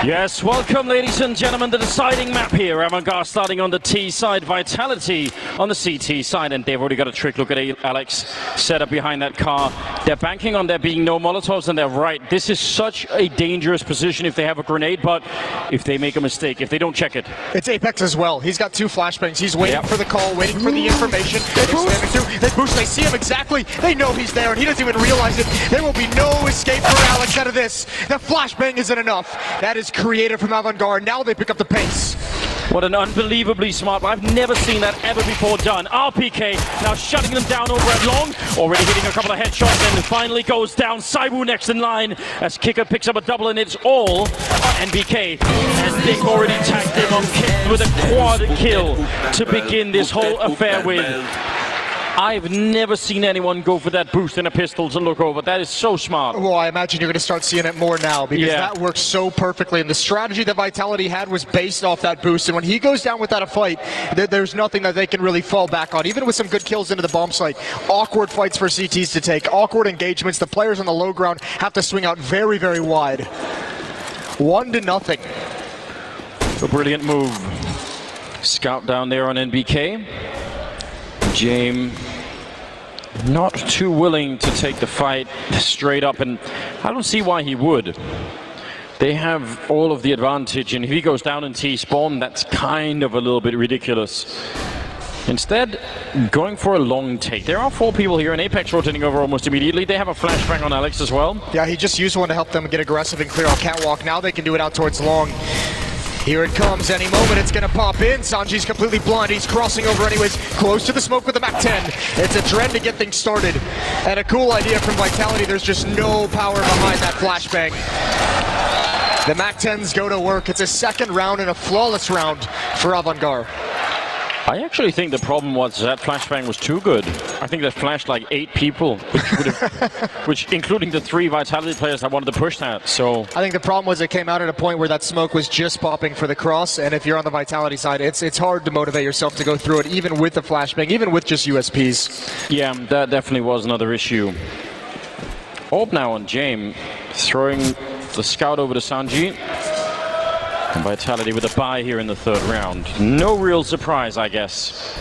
Yes, welcome ladies and gentlemen, the deciding map here. AVANGAR starting on the T side, Vitality on the CT side, and they've already got a trick. Look at Alex set up behind that car. They're banking on there being no Molotovs, and they're right. This is such a dangerous position if they have a grenade, but if they make a mistake, if they don't check it. It's Apex as well. He's got two flashbangs. He's waiting for the call, waiting for the information. They boost, they see him exactly. They know he's there, and he doesn't even realize it. There will be no escape for Alex out of this. The flashbang isn't enough. That is creative from AVANGAR. Now they pick up the pace. What an unbelievably smart, I've never seen that ever before done. RPK now shutting them down over at long, already hitting a couple of headshots, and finally goes down. Saibu next in line as Kicker picks up a double, and it's all NBK. And they've already tagged him on Kick with a quad kill to begin this whole affair with. I've never seen anyone go for that boost in a pistol to look over. That is so smart. Well, I imagine you're going to start seeing it more now because that works so perfectly. And the strategy that Vitality had was based off that boost. And when he goes down without a fight, there's nothing that they can really fall back on. Even with some good kills into the bomb site, awkward fights for CTs to take, awkward engagements. The players on the low ground have to swing out very, very wide. 1-0. A brilliant move. Scout down there on NBK. James not too willing to take the fight straight up, and I don't see why he would. They have all of the advantage, and if he goes down in T-spawn, that's kind of a little bit ridiculous. Instead, going for a long take. There are 4 people here, and Apex rotating over almost immediately. They have a flashbang on Alex as well. Yeah, he just used one to help them get aggressive and clear out catwalk. Now they can do it out towards long. Here it comes, any moment it's gonna pop in. Sanji's completely blind, he's crossing over anyways, close to the smoke with the MAC-10. It's a Dren to get things started. And a cool idea from Vitality, there's just no power behind that flashbang. The MAC-10s go to work. It's a second round and a flawless round for AVANGAR. I actually think the problem was that flashbang was too good. I think that flashed like 8 people, which including the 3 Vitality players that wanted to push that. So I think the problem was it came out at a point where that smoke was just popping for the cross, and if you're on the Vitality side, it's hard to motivate yourself to go through it, even with the flashbang, even with just USPs. Yeah, that definitely was another issue. Orb now on James, throwing the scout over to Sanji. And Vitality with a bye here in the 3rd round. No real surprise, I guess.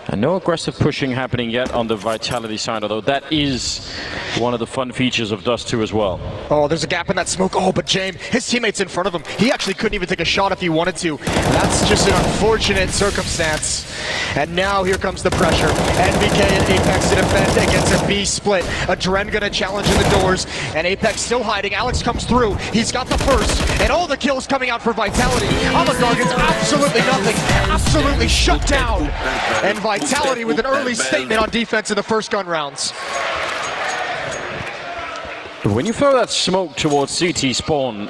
And no aggressive pushing happening yet on the Vitality side, although that is one of the fun features of Dust 2 as well. Oh, there's a gap in that smoke. Oh, but James, his teammate's in front of him. He actually couldn't even take a shot if he wanted to. That's just an unfortunate circumstance. And now here comes the pressure. NBK and Apex to defend against a B split. A Dren gonna challenge in the doors, and Apex still hiding. Alex comes through. He's got the first, and all the kills coming out for Vitality. AVANGAR gets absolutely nothing. Absolutely shut down. And Vitality with an early statement on defense in the first gun rounds. When you throw that smoke towards CT spawn,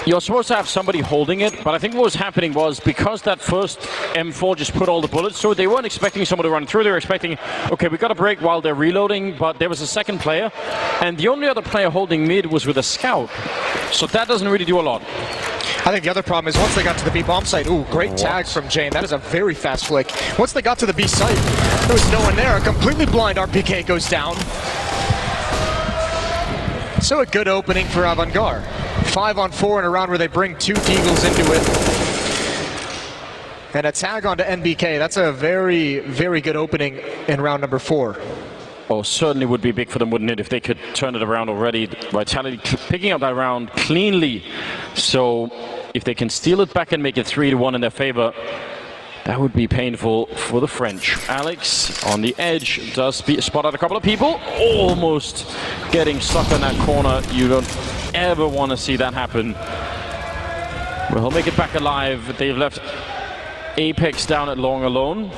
you're supposed to have somebody holding it, but I think what was happening was because that first M4 just put all the bullets through, they weren't expecting someone to run through. They were expecting, okay, we got a break while they're reloading, but there was a second player, and the only other player holding mid was with a scout. So that doesn't really do a lot. I think the other problem is once they got to the B bomb site, ooh, great tag from James. That is a very fast flick. Once they got to the B site, there was no one there. A completely blind RPK goes down. So a good opening for AVANGAR. 5-on-4 in a round where they bring 2 Deagles into it. And a tag onto NBK. That's a very, very good opening in round number 4. Oh, certainly would be big for them, wouldn't it, if they could turn it around already. Vitality picking up that round cleanly. So if they can steal it back and make it 3-1 in their favor, that would be painful for the French. Alex on the edge does spot out a couple of people, almost getting stuck in that corner. You don't ever want to see that happen. Well, he'll make it back alive. They've left Apex down at long alone.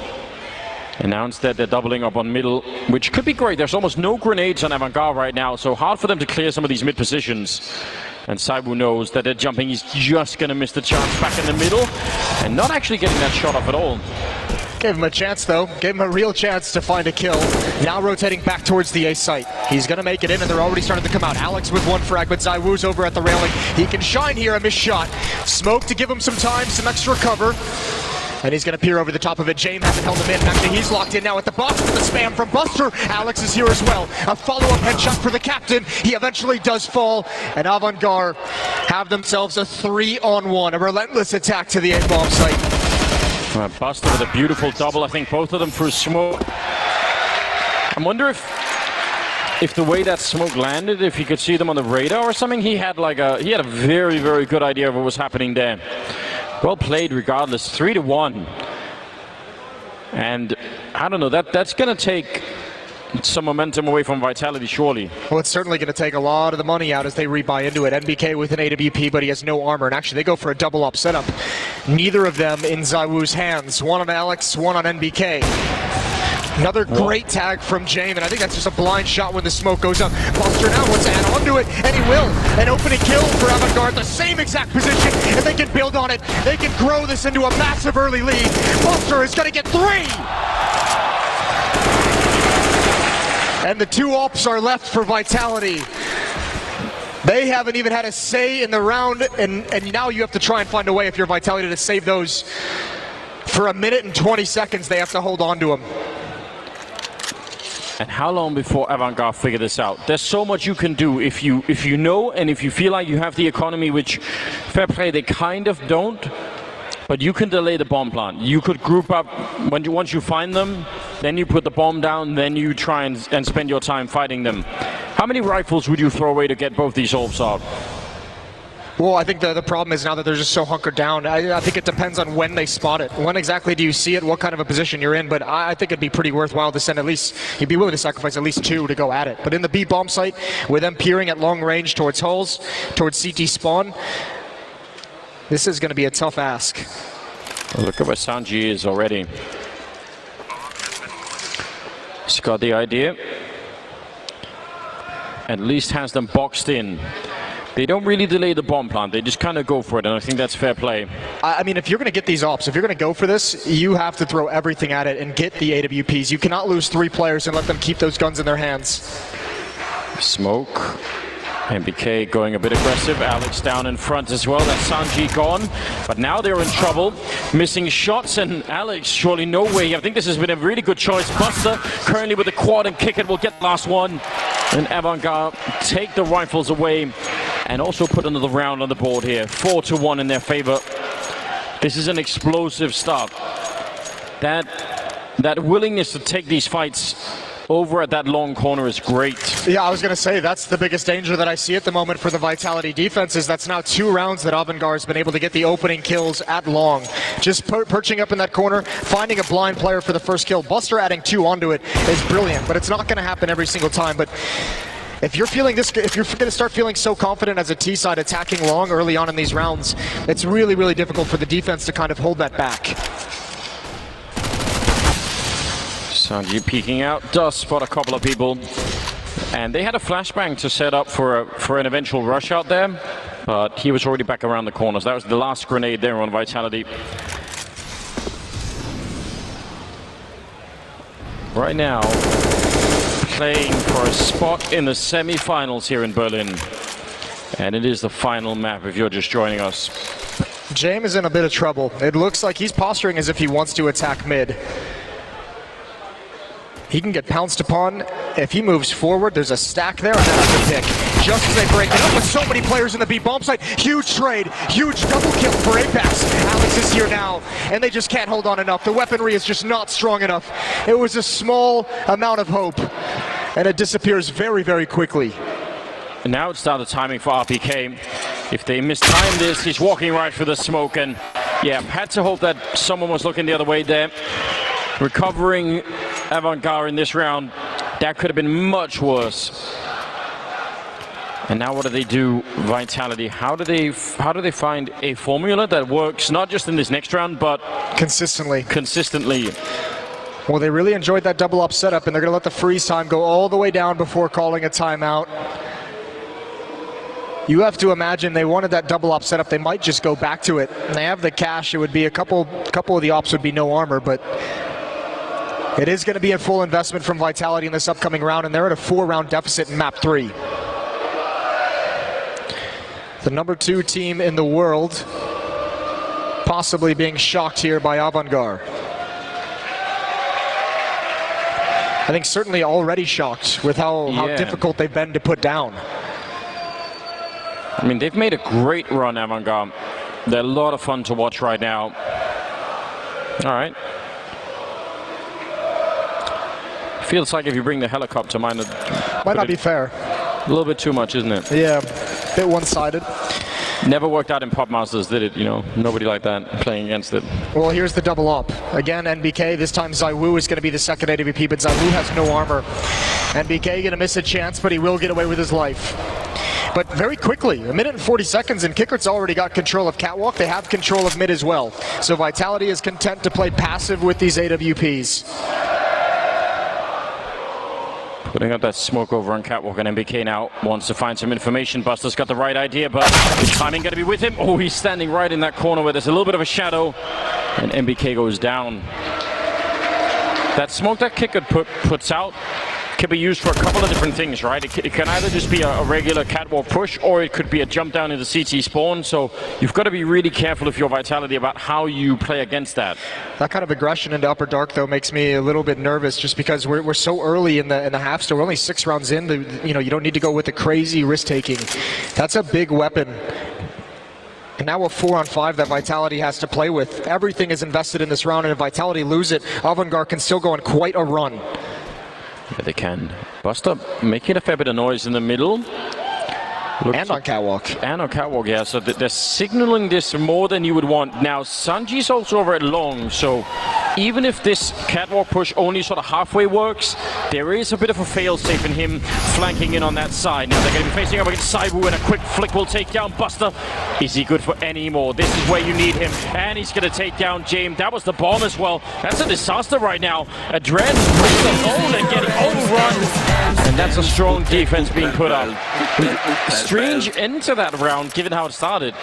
And now instead they're doubling up on middle, which could be great. There's almost no grenades on AVANGAR right now, so hard for them to clear some of these mid positions. And Saibu knows that they're jumping. He's just going to miss the chance back in the middle and not actually getting that shot off at all. Gave him a chance though. Gave him a real chance to find a kill. Now rotating back towards the A site. He's going to make it in, and they're already starting to come out. Alex with 1 frag, but Zaiwu's over at the railing. He can shine here, a missed shot. Smoke to give him some time, some extra cover. And he's going to peer over the top of it. James hasn't held him in. Actually, he's locked in now at the box with the spam from Buster. Alex is here as well. A follow-up headshot for the captain. He eventually does fall. And AVANGAR have themselves a 3-on-1. A relentless attack to the A-bomb site. Buster with a beautiful double. I think both of them through smoke. I wonder if the way that smoke landed, if you could see them on the radar or something. He had a very, very good idea of what was happening there. Well played regardless, 3-1. And I don't know, that's going to take some momentum away from Vitality, surely. Well, it's certainly going to take a lot of the money out as they rebuy into it. NBK with an AWP, but he has no armor. And actually, they go for a double up setup. Neither of them in ZywOo's hands. One on Alex, one on NBK. Another great tag from James, and I think that's just a blind shot when the smoke goes up. Buster now wants to add on to it, and he will. An opening kill for AVANGAR, the same exact position, and they can build on it. They can grow this into a massive early lead. Buster is going to get 3! And the 2 ops are left for Vitality. They haven't even had a say in the round, and now you have to try and find a way, if you're Vitality, to save those. For 1 minute and 20 seconds, they have to hold on to them. And how long before AVANGAR figure this out? There's so much you can do if you know, and if you feel like you have the economy, which fair play they kind of don't. But you can delay the bomb plant. You could group up once you find them, then you put the bomb down, then you try and spend your time fighting them. How many rifles would you throw away to get both these orbs out? Well, I think the problem is now that they're just so hunkered down. I think it depends on when they spot it. When exactly do you see it? What kind of a position you're in? But I think it'd be pretty worthwhile to send at least, you'd be willing to sacrifice at least 2 to go at it. But in the B bomb site, with them peering at long range towards hulls, towards CT spawn, this is going to be a tough ask. Well, look at where Sanji is already. He's got the idea. At least has them boxed in. They don't really delay the bomb plant, they just kind of go for it, and I think that's fair play. I mean, if you're going to get these ops, if you're going to go for this, you have to throw everything at it and get the AWPs. You cannot lose 3 players and let them keep those guns in their hands. Smoke. NBK going a bit aggressive. Alex down in front as well. That's Sanji gone. But now they're in trouble. Missing shots, and Alex, surely no way. I think this has been a really good choice. Buster currently with the quad and kick it will get the last one. And AVANGAR take the rifles away and also put another round on the board here. 4-1 in their favor. This is an explosive start. That willingness to take these fights over at that long corner is great. Yeah, I was going to say, that's the biggest danger that I see at the moment for the Vitality defense, is that's now 2 rounds that AVANGAR has been able to get the opening kills at long. Just perching up in that corner, finding a blind player for the first kill. Buster adding 2 onto it is brilliant, but it's not going to happen every single time. But if you're feeling this, if you're going to start feeling so confident as a T side attacking long early on in these rounds, it's really, really difficult for the defense to kind of hold that back. Sanji peeking out, does spot a couple of people. And they had a flashbang to set up for an eventual rush out there, but he was already back around the corners. That was the last grenade there on Vitality. Right now, playing for a spot in the semi-finals here in Berlin. And it is the final map if you're just joining us. James is in a bit of trouble. It looks like he's posturing as if he wants to attack mid. He can get pounced upon. If he moves forward, there's a stack there, and that's a pick. Just as they break it up with so many players in the B bomb site. Huge trade, huge double kill for Apex. Alex is here now, and they just can't hold on enough. The weaponry is just not strong enough. It was a small amount of hope, and it disappears very, very quickly. And now it's down to timing for RPK. If they mistime this, he's walking right through the smoke, and yeah, had to hope that someone was looking the other way there. Recovering AVANGAR in this round, that could have been much worse. And now what do they do, Vitality? How do they find a formula that works not just in this next round, but consistently? Well, they really enjoyed that double up setup, and they're going to let the freeze time go all the way down before calling a timeout. You have to imagine they wanted that double op setup. They might just go back to it. And they have the cash. It would be a couple of the ops would be no armor, but it is going to be a full investment from Vitality in this upcoming round, and they're at a 4-round deficit in map 3. The number 2 team in the world possibly being shocked here by AVANGAR. I think certainly already shocked with how difficult they've been to put down. I mean, they've made a great run, AVANGAR. They're a lot of fun to watch right now. All right. Feels like if you bring the helicopter, might not be fair. A little bit too much, isn't it? Yeah, a bit one-sided. Never worked out in Pop Masters, did it? You know, nobody like that playing against it. Well, here's the double up. Again, NBK, this time ZywOo is going to be the second AWP, but ZywOo has no armor. NBK going to miss a chance, but he will get away with his life. But very quickly, 1 minute and 40 seconds, and Kickert's already got control of Catwalk. They have control of mid as well. So Vitality is content to play passive with these AWPs. Putting up that smoke over on Catwalk, and NBK now wants to find some information. Buster's got the right idea, but is timing going to be with him? Oh, he's standing right in that corner where there's a little bit of a shadow, and NBK goes down. That smoke that Kickert puts out can be used for a couple of different things, right? It can either just be a regular Catwalk push, or it could be a jump down into CT spawn. So you've got to be really careful if you're Vitality about how you play against that. That kind of aggression into Upper Dark, though, makes me a little bit nervous, just because we're so early in the half, so we're only 6 rounds in. You know, you don't need to go with the crazy risk-taking. That's a big weapon. And now a 4-on-5 that Vitality has to play with. Everything is invested in this round, and if Vitality lose it, AVANGAR can still go on quite a run. Yeah, they can. Buster making a fair bit of noise in the middle. And on Catwalk. And on Catwalk, yeah. So they're signaling this more than you would want. Now, Sanji's also over at long, so even if this Catwalk push only sort of halfway works, there is a bit of a fail-safe in him flanking in on that side. Now they're going to be facing up against ZywOo, and a quick flick will take down Buster. Is he good for any more? This is where you need him, and he's going to take down James. That was the bomb as well. That's a disaster right now. Adren with the hole and getting overrun, and that's a strong defense being put up. Strange end to that round, given how it started.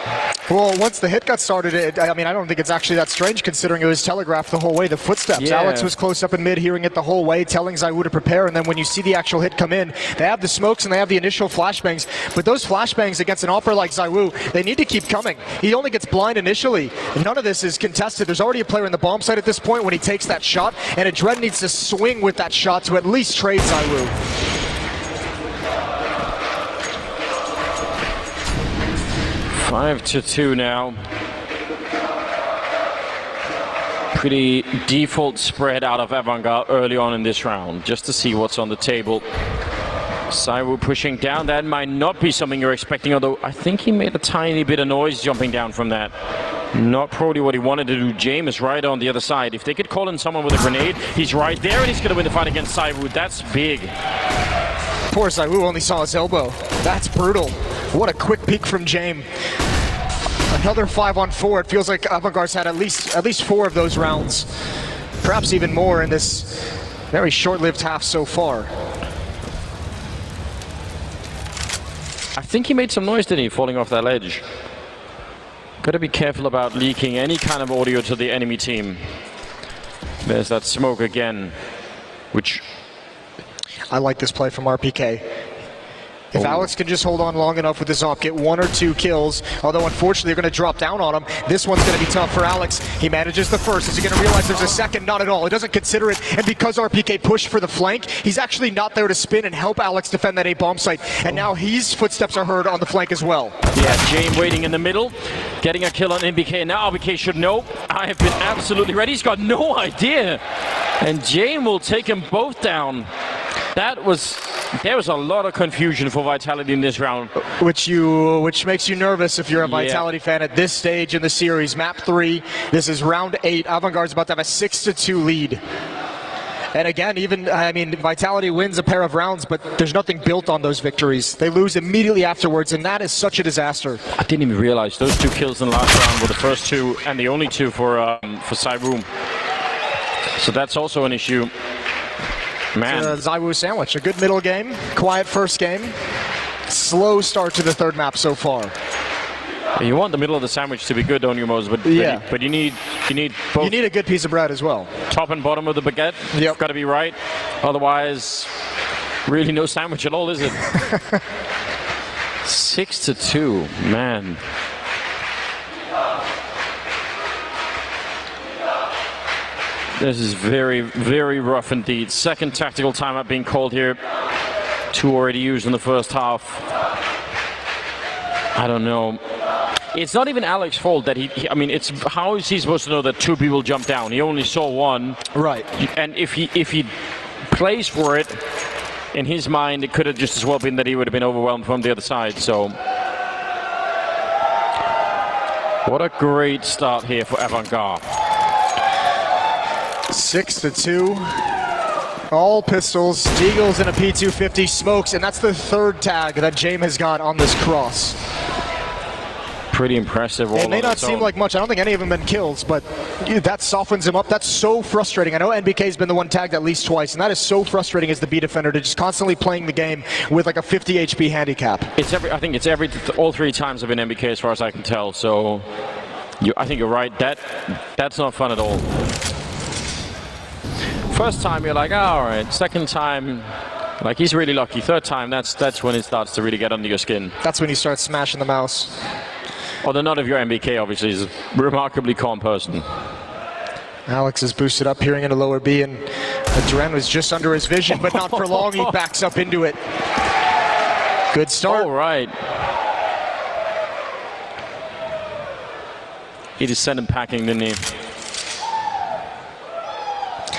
Well, once the hit got started, I mean, I don't think it's actually that strange, considering it was telegraphed the whole way, the footsteps. Yeah. Alex was close up in mid, hearing it the whole way, telling ZywOo to prepare, and then when you see the actual hit come in, they have the smokes and they have the initial flashbangs, but those flashbangs against an opera like ZywOo, they need to keep coming. He only gets blind initially. None of this is contested. There's already a player in the bomb site at this point when he takes that shot, and Adren needs to swing with that shot to at least trade ZywOo. 5-2 now. Pretty default spread out of AVANGAR early on in this round, just to see what's on the table. ZywOo pushing down. That might not be something you're expecting, although I think he made a tiny bit of noise jumping down from that. Not probably what he wanted to do. James is right on the other side. If they could call in someone with a grenade, he's right there, and he's going to win the fight against ZywOo. That's big. Poor ZywOo only saw his elbow. That's brutal. What a quick peek from James. Another 5-on-4. It feels like AVANGAR's had at least 4 of those rounds. Perhaps even more in this very short-lived half so far. I think he made some noise, didn't he, falling off that ledge? Got to be careful about leaking any kind of audio to the enemy team. There's that smoke again, which... I like this play from RPK. If Alex can just hold on long enough with his op, get 1 or 2 kills, although unfortunately they're going to drop down on him. This one's going to be tough for Alex. He manages the first. Is he going to realize there's a second? Not at all. He doesn't consider it, and because RPK pushed for the flank, he's actually not there to spin and help Alex defend that A-bomb site, and now his footsteps are heard on the flank as well. Yeah, James waiting in the middle, getting a kill on NBK, and now RBK should know. I have been absolutely ready. He's got no idea, and James will take them both down. There was a lot of confusion for Vitality in this round. Which makes you nervous if you're a Vitality fan at this stage in the series. Map 3, this is round 8. AVANGAR's about to have a 6-2 lead. And again, I mean, Vitality wins a pair of rounds, but there's nothing built on those victories. They lose immediately afterwards, and that is such a disaster. I didn't even realize those 2 kills in the last round were the first 2 and the only 2 for ZywOo. So that's also an issue. Man. ZywOo sandwich, a good middle game, quiet first game, slow start to the third map so far. You want the middle of the sandwich to be good, don't you, Moses? But you need both. You need a good piece of bread as well. Top and bottom of the baguette. Yep. Got to be right. Otherwise, really no sandwich at all, is it? 6-2, man. This is very, very rough indeed. Second tactical timeout being called here. 2 already used in the first half. I don't know. It's not even Alex's fault that I mean, it's how is he supposed to know that 2 people jumped down? He only saw 1. Right. And if he plays for it, in his mind, it could have just as well been that he would have been overwhelmed from the other side. So, what a great start here for AVANGAR. 6-2. All pistols, Deagles and a P250, smokes, and that's the 3rd tag that James has got on this cross. Pretty impressive. It may not seem like much. I don't think any of them have been kills, but that softens him up. That's so frustrating. I know NBK's been the one tagged at least twice, and that is so frustrating as the B defender to just constantly playing the game with like a 50 HP handicap. I think it's all 3 times have been NBK as far as I can tell. So, I think you're right. That's not fun at all. First time you're like, oh, all right. Second time, like he's really lucky. Third time, that's when it starts to really get under your skin. That's when you start smashing the mouse. Although none of your NBK obviously is a remarkably calm person. Alex is boosted up, peering into lower B, and Dren was just under his vision, but not for long. He backs up into it. Good start. All right. He just sent him packing, didn't he?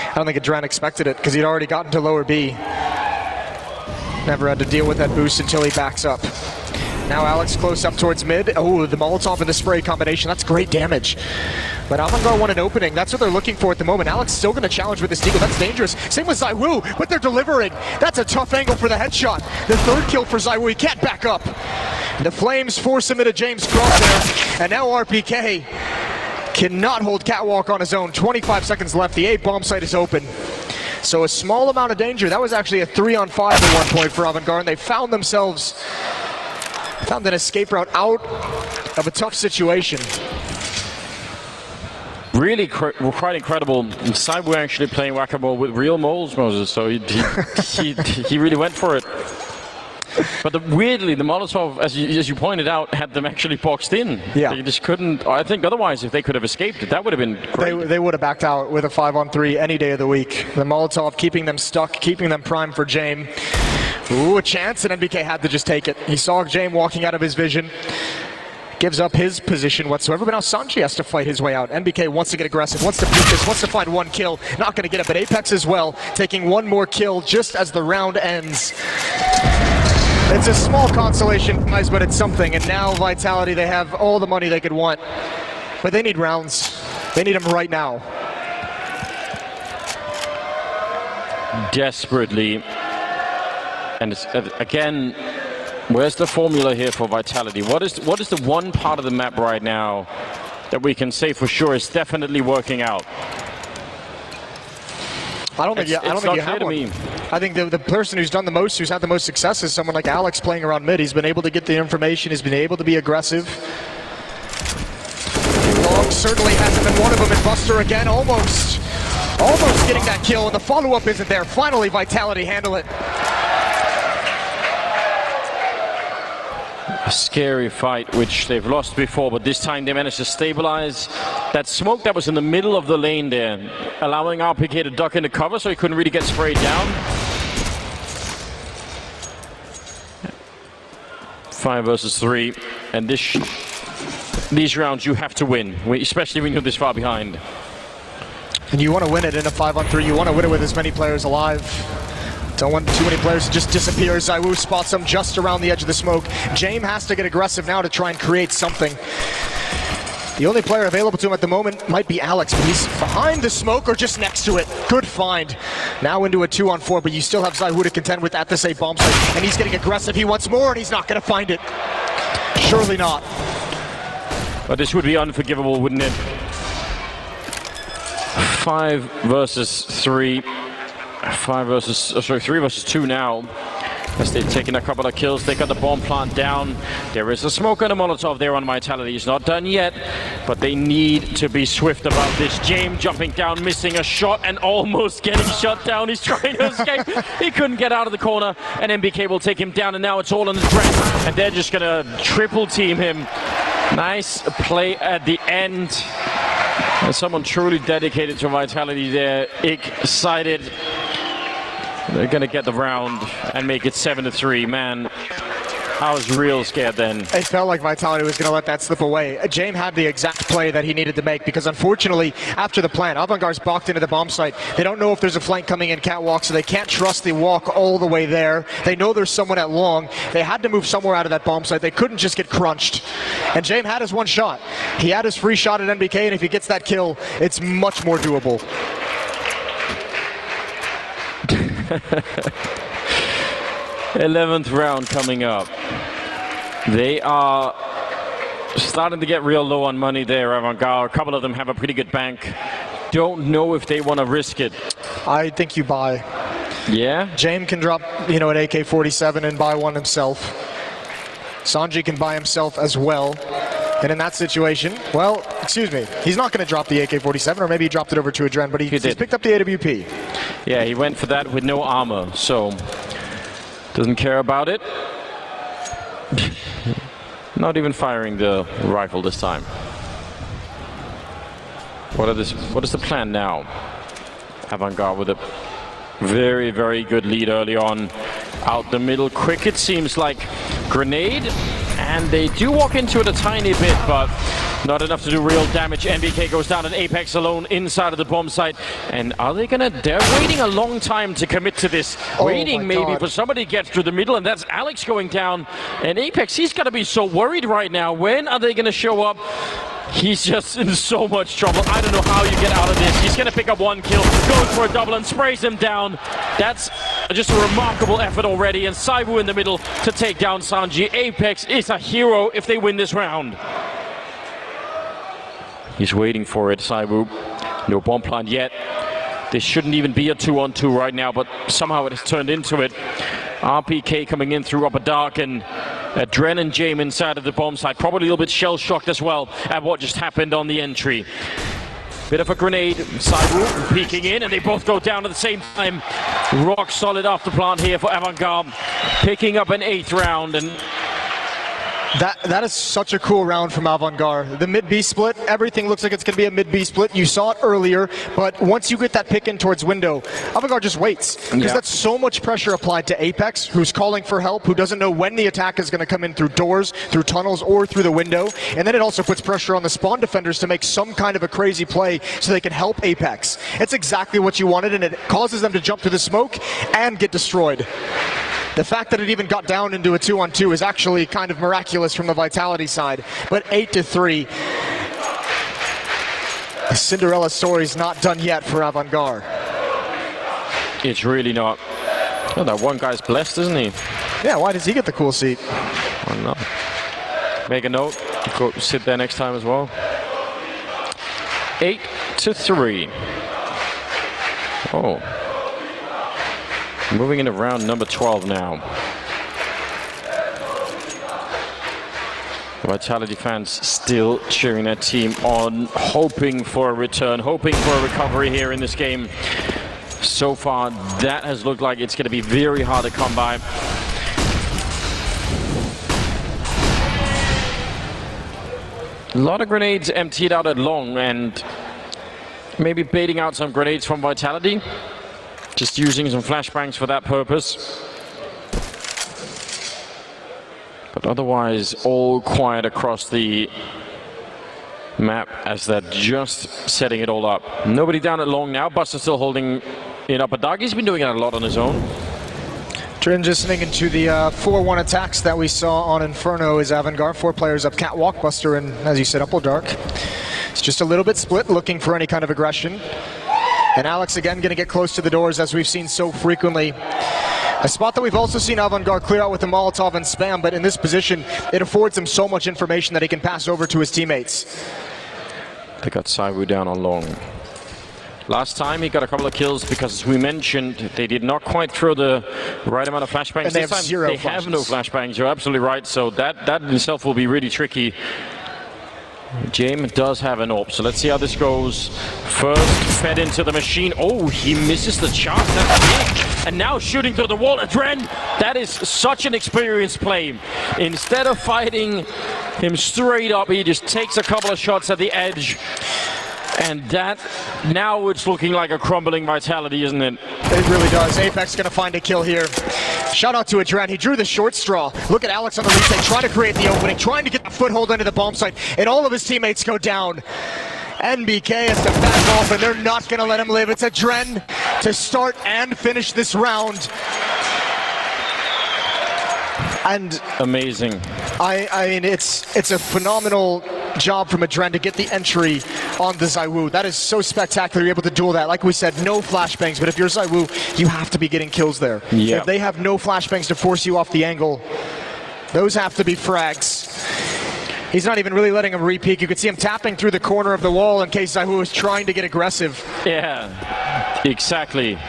I don't think Adren expected it because he'd already gotten to lower B. Never had to deal with that boost until he backs up. Now Alex close up towards mid. Oh, the Molotov and the spray combination. That's great damage. But AVANGAR won an opening. That's what they're looking for at the moment. Alex still going to challenge with this Deagle. That's dangerous. Same with ZywOo, but they're delivering. That's a tough angle for the headshot. The 3rd kill for ZywOo. He can't back up. The Flames force him into James Cross there. And now RPK cannot hold Catwalk on his own. 25 seconds left. The A bomb site is open. So a small amount of danger. That was actually a 3-on-5 at one point for AVANGAR, and they found an escape route out of a tough situation. Really quite incredible. ZywOo actually playing whack-a-mole with real moles, Moses, so he really went for it. But weirdly, the Molotov, as you pointed out, had them actually boxed in. Yeah. They just couldn't. I think otherwise, if they could have escaped it, that would have been great. They would have backed out with a 5-on-3 any day of the week. The Molotov keeping them stuck, keeping them primed for James. Ooh, a chance, and NBK had to just take it. He saw James walking out of his vision. Gives up his position whatsoever, but now Sanji has to fight his way out. NBK wants to get aggressive, wants to beat this, wants to find 1 kill. Not going to get it, but Apex as well, taking 1 more kill just as the round ends. It's a small consolation, guys, but it's something. And now Vitality, they have all the money they could want. But they need rounds. They need them right now. Desperately. And it's, again, where's the formula here for Vitality? What is the one part of the map right now that we can say for sure is definitely working out? I don't think you have one. I think the person who's done the most, who's had the most success, is someone like Alex playing around mid. He's been able to get the information. He's been able to be aggressive. Long certainly hasn't been one of them. And Buster again, almost getting that kill. And the follow-up isn't there. Finally, Vitality handle it. A scary fight, which they've lost before, but this time they managed to stabilize that smoke that was in the middle of the lane there, allowing RPK to duck into cover so he couldn't really get sprayed down. 5 versus 3, and these rounds you have to win, especially when you're this far behind. And you want to win it in a 5-on-3. You want to win it with as many players alive. Don't want too many players to just disappear. ZywOo spots him just around the edge of the smoke. James has to get aggressive now to try and create something. The only player available to him at the moment might be Alex, but he's behind the smoke or just next to it. Good find. Now into a 2-on-4, but you still have ZywOo to contend with at this A bomb site. And he's getting aggressive. He wants more, and he's not going to find it. Surely not. But this would be unforgivable, wouldn't it? 5 versus 3. 3 versus 2 now. As they've taken a couple of kills, they got the bomb plant down. There is a smoke and a Molotov there on Vitality. It's not done yet, but they need to be swift about this. James jumping down, missing a shot, and almost getting shot down. He's trying to escape. He couldn't get out of the corner, and MBK will take him down, and now it's all on his breath, and they're just gonna triple team him. Nice play at the end. And someone truly dedicated to Vitality there, excited. They're going to get the round and make it 7-3. Man, I was real scared then. It felt like Vitality was going to let that slip away. James had the exact play that he needed to make because unfortunately, after the plan, AVANGAR's balked into the bomb site. They don't know if there's a flank coming in catwalk, so they can't trust the walk all the way there. They know there's someone at long. They had to move somewhere out of that bomb site. They couldn't just get crunched. And James had his one shot. He had his free shot at NBK, and if he gets that kill, it's much more doable. 11th round coming up. They are starting to get real low on money there, AVANGAR. A couple of them have a pretty good bank. Don't know if they want to risk it. I think you buy. Yeah? James can drop, an AK-47 and buy one himself. Sanji can buy himself as well. And in that situation, well, excuse me, he's not going to drop the AK-47, or maybe he dropped it over to Adren, but he's picked up the AWP. Yeah, he went for that with no armor, so doesn't care about it. Not even firing the rifle this time. What is the plan now? AVANGAR with a very, very good lead early on. Out the middle, quick it seems like. Grenade, and they do walk into it a tiny bit, but not enough to do real damage. NBK goes down, and Apex alone inside of the bomb site. And are they gonna? They're waiting a long time to commit to this. Waiting maybe for somebody to get through the middle, and that's Alex going down. And Apex, he's gotta be so worried right now. When are they gonna show up? He's just in so much trouble. I don't know how you get out of this. He's gonna pick up one kill, goes for a double and sprays him down. That's just a remarkable effort already. And Saibu in the middle to take down Sanji. Apex is a hero if they win this round. He's waiting for it, Saibu. No bomb plant yet. This shouldn't even be a 2-on-2 right now, but somehow it has turned into it. RPK coming in through upper dark, and Dren and James inside of the bomb site, probably a little bit shell-shocked as well at what just happened on the entry. Bit of a grenade, Saibu peeking in, and they both go down at the same time. Rock solid after plant here for AVANGAR, picking up an 8th round, and That is such a cool round from AVANGAR. The mid-B split, everything looks like it's going to be a mid-B split. You saw it earlier, but once you get that pick in towards window, AVANGAR just waits. Because that's so much pressure applied to Apex, who's calling for help, who doesn't know when the attack is going to come in through doors, through tunnels, or through the window. And then it also puts pressure on the spawn defenders to make some kind of a crazy play so they can help Apex. It's exactly what you wanted, and it causes them to jump through the smoke and get destroyed. The fact that it even got down into a 2-on-2 is actually kind of miraculous from the Vitality side. But 8-3. The Cinderella story's not done yet for AVANGAR. it's really not. Oh, that one guy's blessed, isn't he? Yeah, why does he get the cool seat? I don't know. Make a note. Go sit there next time as well. 8-3. Oh. Moving into round number 12 now. Vitality fans still cheering their team on, hoping for a return, hoping for a recovery here in this game. So far, that has looked like it's going to be very hard to come by. A lot of grenades emptied out at long, and maybe baiting out some grenades from Vitality. Just using some flashbangs for that purpose. But otherwise, all quiet across the map as they're just setting it all up. Nobody down at long now. Buster still holding it up. But Doggy's been doing it a lot on his own. Transitioning into the 4-1 attacks that we saw on Inferno is AVANGAR. 4 players up catwalk, Buster, and as you said, Upper Dark. It's just a little bit split, looking for any kind of aggression. And Alex again going to get close to the doors as we've seen so frequently. A spot that we've also seen AVANGAR clear out with the Molotov and spam, but in this position, it affords him so much information that he can pass over to his teammates. They got Saibu down on long. Last time he got a couple of kills because, as we mentioned, they did not quite throw the right amount of flashbangs. And they this have time zero they flashes. have no flashbangs, you're absolutely right. So that in itself will be really tricky. James does have an AWP, so let's see how this goes. First, fed into the machine. Oh, he misses the charge. That's big. And now shooting through the wall. Adren, that is such an experienced play. Instead of fighting him straight up, he just takes a couple of shots at the edge. And that, now it's looking like a crumbling Vitality, isn't it? It really does. Apex gonna find a kill here. Shout out to Adren. He drew the short straw. Look at Alex on the retake, trying to create the opening, trying to get the foothold into the bomb site, and all of his teammates go down. NBK has to back off, and they're not gonna let him live. It's Adren to start and finish this round. And amazing. I mean, it's a phenomenal job from Adren to get the entry on the ZywOo. That is so spectacular. You're able to duel that. Like we said, no flashbangs, but if you're ZywOo, you have to be getting kills there. Yeah. If they have no flashbangs to force you off the angle, those have to be frags. He's not even really letting him re-peek. You can see him tapping through the corner of the wall in case ZywOo is trying to get aggressive. Yeah, exactly.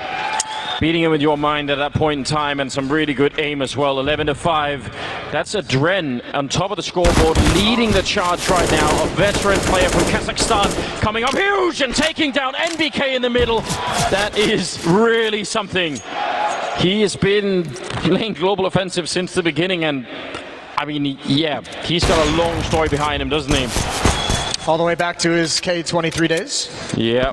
Beating him with your mind at that point in time, and some really good aim as well. 11-5. That's Adren on top of the scoreboard, leading the charge right now. A veteran player from Kazakhstan coming up huge and taking down NBK in the middle. That is really something. He has been playing global offensive since the beginning, and I mean, yeah, he's got a long story behind him, doesn't he? All the way back to his K23 days. Yeah.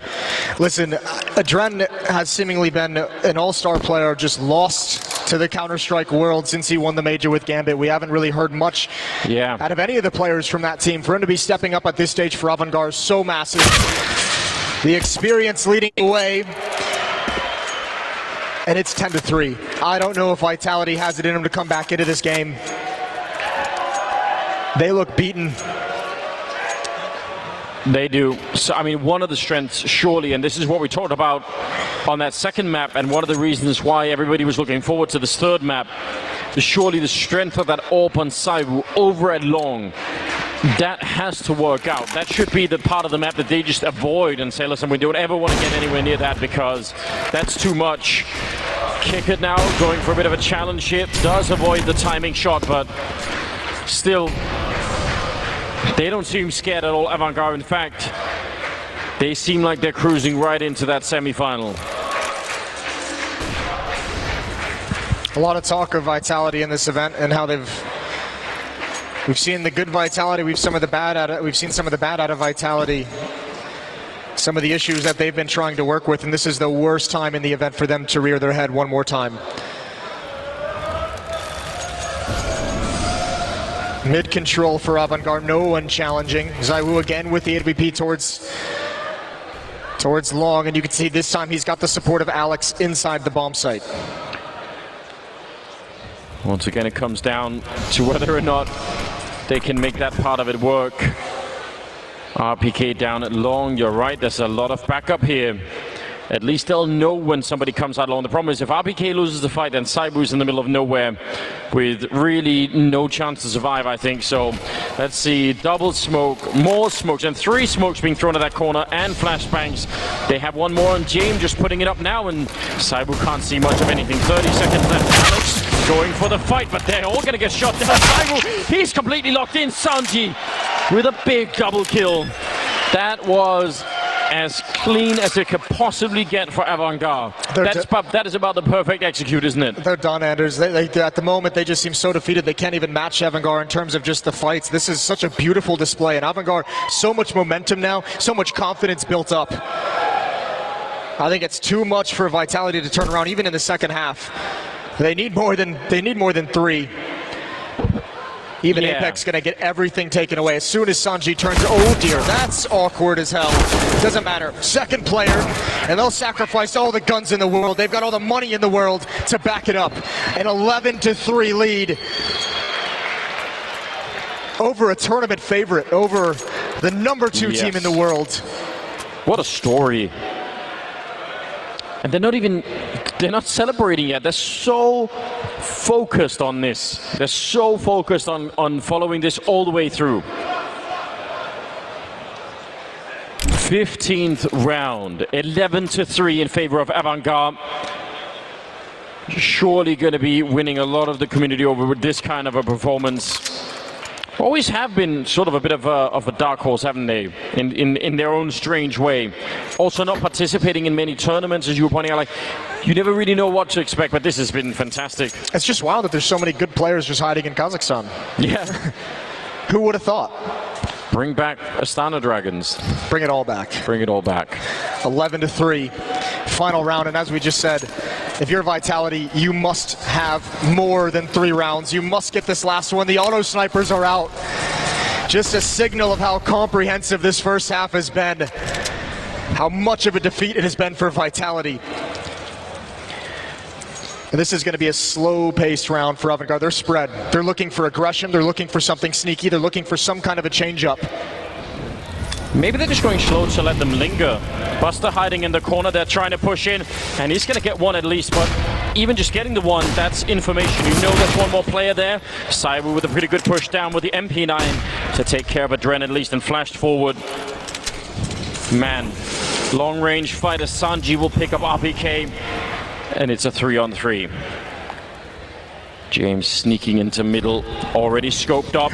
Listen, Adren has seemingly been an all-star player, just lost to the Counter-Strike world since he won the major with Gambit. We haven't really heard much out of any of the players from that team. For him to be stepping up at this stage for AVANGAR is so massive. The experience leading the way. And it's 10-3. I don't know if Vitality has it in him to come back into this game. They look beaten. They do. So, I mean, one of the strengths, surely, and this is what we talked about on that second map, and one of the reasons why everybody was looking forward to this third map, is surely the strength of that AWP on ZywOo over at long. That has to work out. That should be the part of the map that they just avoid and say, listen, we don't ever want to get anywhere near that because that's too much. Kick it now, going for a bit of a challenge here. Does avoid the timing shot, but still, they don't seem scared at all, AVANGAR. In fact, they seem like they're cruising right into that semi-final. A lot of talk of Vitality in this event and how we've seen the good Vitality, we've seen some of the bad out of Vitality. Some of the issues that they've been trying to work with, and this is the worst time in the event for them to rear their head one more time. Mid control for AVANGAR, no one challenging. ZywOo again with the AWP towards long, and you can see this time he's got the support of Alex inside the bomb site. Once again, it comes down to whether or not they can make that part of it work. RPK down at long, you're right, there's a lot of backup here. At least they'll know when somebody comes out long. The problem is if RPK loses the fight, then ZywOo's in the middle of nowhere with really no chance to survive, I think. So let's see, double smoke, more smokes, and 3 smokes being thrown at that corner, and flashbangs. They have one more, and James just putting it up now, and ZywOo can't see much of anything. 30 seconds left. Alex going for the fight, but they're all gonna get shot down. ZywOo, he's completely locked in. Sanji with a big double kill. That was as clean as it could possibly get for AVANGAR. That is about the perfect execute, isn't it? They're done, Anders. At the moment, they just seem so defeated. They can't even match AVANGAR in terms of just the fights. This is such a beautiful display, and AVANGAR, so much momentum now, so much confidence built up. I think it's too much for Vitality to turn around, even in the second half. They need more than 3. Even Apex gonna get everything taken away as soon as Sanji turns. Oh dear, that's awkward as hell. Doesn't matter. Second player, and they'll sacrifice all the guns in the world. They've got all the money in the world to back it up. An 11-3 lead over a tournament favorite, over the number 2 team in the world. What a story. And they're not celebrating yet. They're so focused on this. They're so focused on following this all the way through. 15th round, 11-3 in favor of AVANGAR. Surely going to be winning a lot of the community over with this kind of a performance. Always have been sort of a bit of a dark horse, haven't they? In their own strange way. Also not participating in many tournaments, as you were pointing out. Like, you never really know what to expect, but this has been fantastic. It's just wild that there's so many good players just hiding in Kazakhstan. Yeah. Who would have thought? bring back Astana Dragons. Bring it all back. Bring it all back. 11-3, final round, and as we just said, if you're Vitality, you must have more than 3 rounds. You must get this last one. The auto snipers are out. Just a signal of how comprehensive this first half has been. How much of a defeat it has been for Vitality. And this is going to be a slow-paced round for AVANGAR. They're spread. They're looking for aggression. They're looking for something sneaky. They're looking for some kind of a change-up. Maybe they're just going slow to let them linger. Buster hiding in the corner. They're trying to push in, and he's going to get one at least. But even just getting the one, that's information. You know there's one more player there. Saibu with a pretty good push down with the MP9 to take care of Adren at least and flashed forward. Man, long-range fighter Sanji will pick up RPK. And it's a 3-on-3. James sneaking into middle, already scoped up.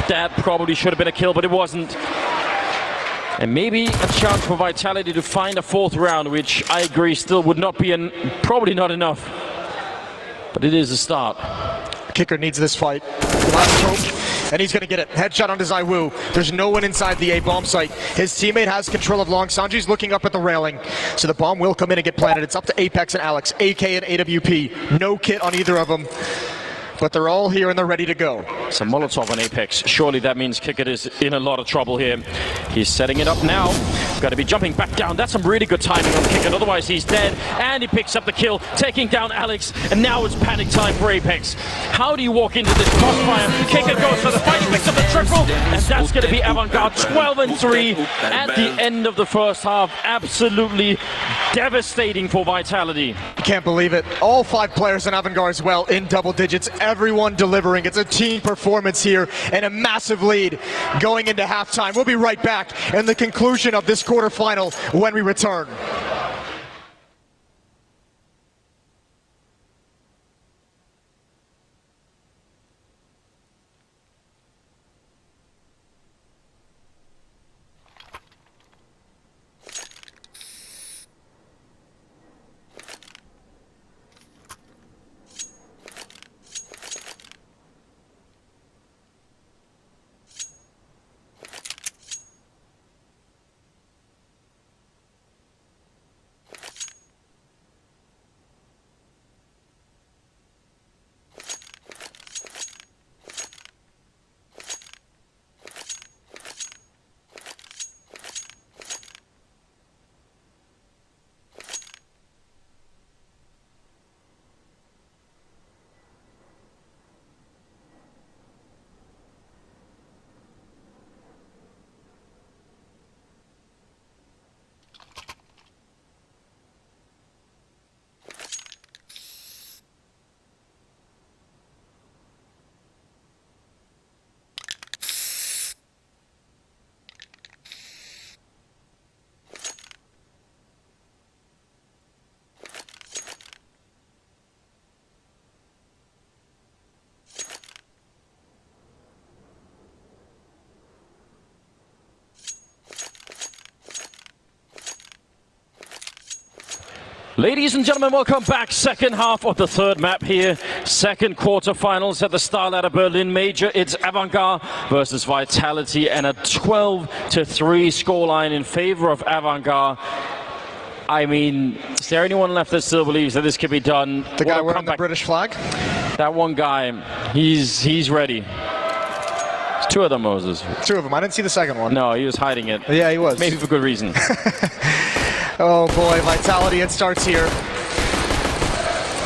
That probably should have been a kill, but it wasn't. And maybe a chance for Vitality to find a 4th round, which I agree still would not be, probably not enough. But it is a start. Kicker needs this fight. Last hope. And he's going to get it. Headshot onto Zaiwu. There's no one inside the A bomb site. His teammate has control of long. Sanji's looking up at the railing. So the bomb will come in and get planted. It's up to Apex and Alex. AK and AWP. No kit on either of them. But they're all here and they're ready to go. It's a Molotov on Apex. Surely that means Kickert is in a lot of trouble here. He's setting it up now. Got to be jumping back down. That's some really good timing on Kickert. Otherwise he's dead. And he picks up the kill, taking down Alex. And now it's panic time for Apex. How do you walk into this crossfire? Kickert goes for the fight. He picks up the triple. And that's going to be AVANGAR 12-3 at the end of the first half. Absolutely devastating for Vitality. Can't believe it. All 5 players in AVANGAR as well in double digits. Everyone delivering. It's a team performance here and a massive lead going into halftime. We'll be right back in the conclusion of this quarterfinal when we return. Ladies and gentlemen, welcome back. Second half of the 3rd map here. Second quarterfinals at the Starladder Berlin Major. It's AVANGAR versus Vitality and a 12-3 scoreline in favor of AVANGAR. I mean, is there anyone left that still believes that this could be done? The guy wearing the British flag? That one guy, he's ready. It's 2 of them, Moses. 2 of them. I didn't see the second one. No, he was hiding it. Yeah, he was. Maybe for good reason. Oh boy, Vitality, it starts here.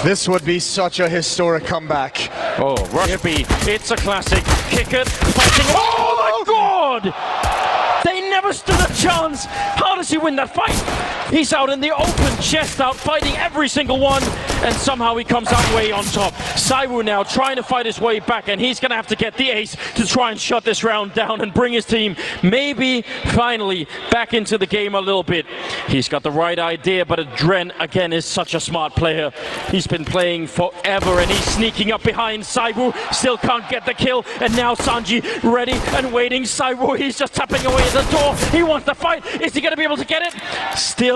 This would be such a historic comeback. Oh, Rush B, it's a classic. Kickert fighting. Oh my god! They never stood a chance. How does he win that fight? He's out in the open, chest out, fighting every single one, and somehow he comes out way on top. Saiwu now trying to fight his way back, and he's going to have to get the ace to try and shut this round down and bring his team maybe finally back into the game a little bit. He's got the right idea, but Adren, again, is such a smart player. He's been playing forever, and he's sneaking up behind Saiwu, still can't get the kill, and now Sanji ready and waiting. Saiwu, he's just tapping away at the door. He wants the fight. Is he going to be able to get it? Still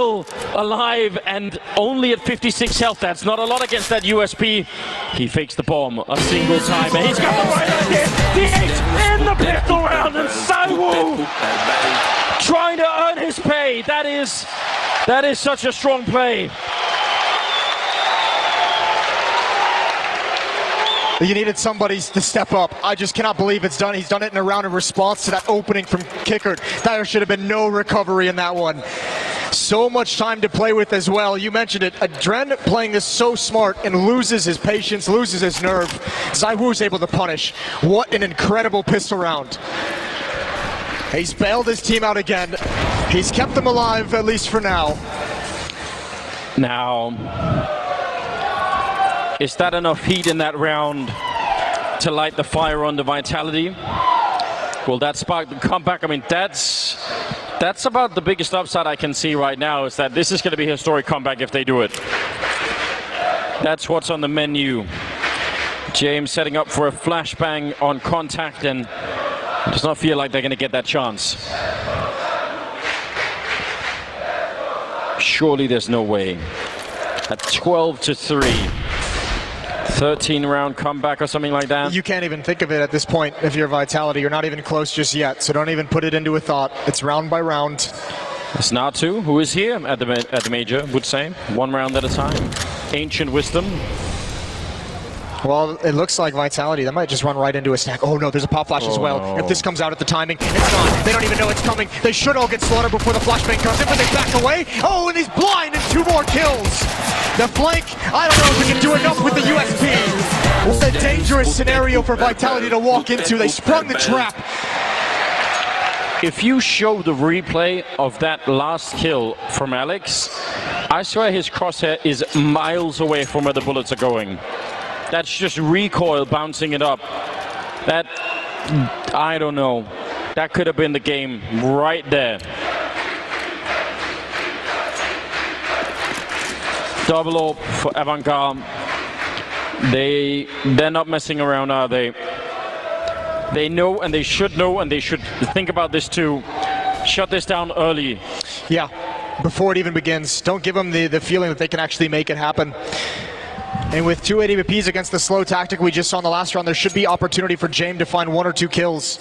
alive and only at 56 health. That's not a lot against that USP. He fakes the bomb a single time, and he's got the right idea. The 8 in the pistol round, and Saiwu that is such a strong play. You needed somebody to step up. I just cannot believe it's done. He's done it in a round in response to that opening from Kickert. There should have been no recovery in that one. So much time to play with as well. You mentioned it. Adren playing this so smart and loses his patience, loses his nerve. ZywOo's able to punish. What an incredible pistol round. He's bailed his team out again. He's kept them alive, at least for now. Now, is that enough heat in that round to light the fire on the Vitality? Will that spark the comeback? I mean, that's about the biggest upside I can see right now, is that this is going to be a historic comeback if they do it. That's what's on the menu. James setting up for a flashbang on contact, and does not feel like they're going to get that chance. Surely there's no way. At 12-3. 13-round comeback or something like that. You can't even think of it at this point if you're Vitality. You're not even close just yet, so don't even put it into a thought. It's round by round. It's Natu, who is here at the major, would say. One round at a time. Ancient wisdom. Well, it looks like Vitality, that might just run right into a snack. Oh no, there's a pop flash as well. No. If this comes out at the timing, it's not. They don't even know it's coming. They should all get slaughtered before the flashbang comes in, but they back away. Oh, and he's blind and 2 more kills. The flank, I don't know if we can do enough with the USP. It's a dangerous scenario for Vitality to walk into. They sprung the trap. If you show the replay of that last kill from Alex, I swear his crosshair is miles away from where the bullets are going. That's just recoil bouncing it up. That, I don't know. That could have been the game right there. Double AWP for AVANGAR. They're not messing around, are they? They know, and they should know, and they should think about this too. Shut this down early. Yeah, before it even begins. Don't give them the feeling that they can actually make it happen. And with 2 AWPs against the slow tactic we just saw in the last round, there should be opportunity for James to find 1 or 2 kills.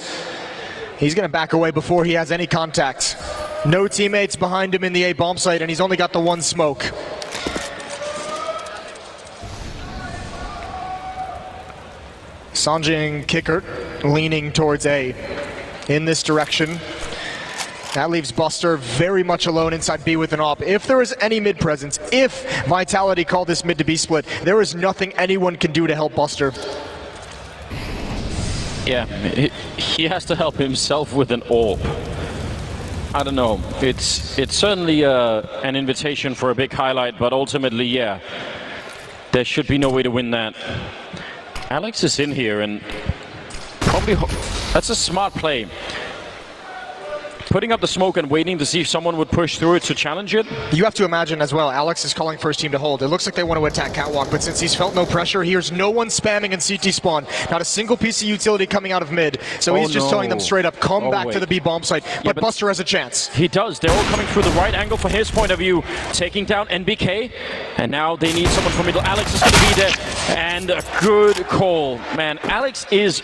He's going to back away before he has any contact. No teammates behind him in the A bomb site, and he's only got the 1 smoke. Sanjay and Kickert leaning towards A in this direction. That leaves Buster very much alone inside B with an AWP. If there is any mid presence, if Vitality call this mid to B split, there is nothing anyone can do to help Buster. Yeah, he has to help himself with an AWP. I don't know. It's certainly an invitation for a big highlight, but ultimately, yeah, there should be no way to win that. Alex is in here, and probably that's a smart play. Putting up the smoke and waiting to see if someone would push through it to challenge it. You have to imagine as well, Alex is calling for his team to hold. It looks like they want to attack Catwalk, but since he's felt no pressure, he hears no one spamming in CT spawn. Not a single piece of utility coming out of mid. So he's just telling them straight up, come back to the B bomb site. But Buster has a chance. He does. They're all coming through the right angle for his point of view, taking down NBK. And now they need someone from middle. Alex is going to be there. And a good call. Man, Alex is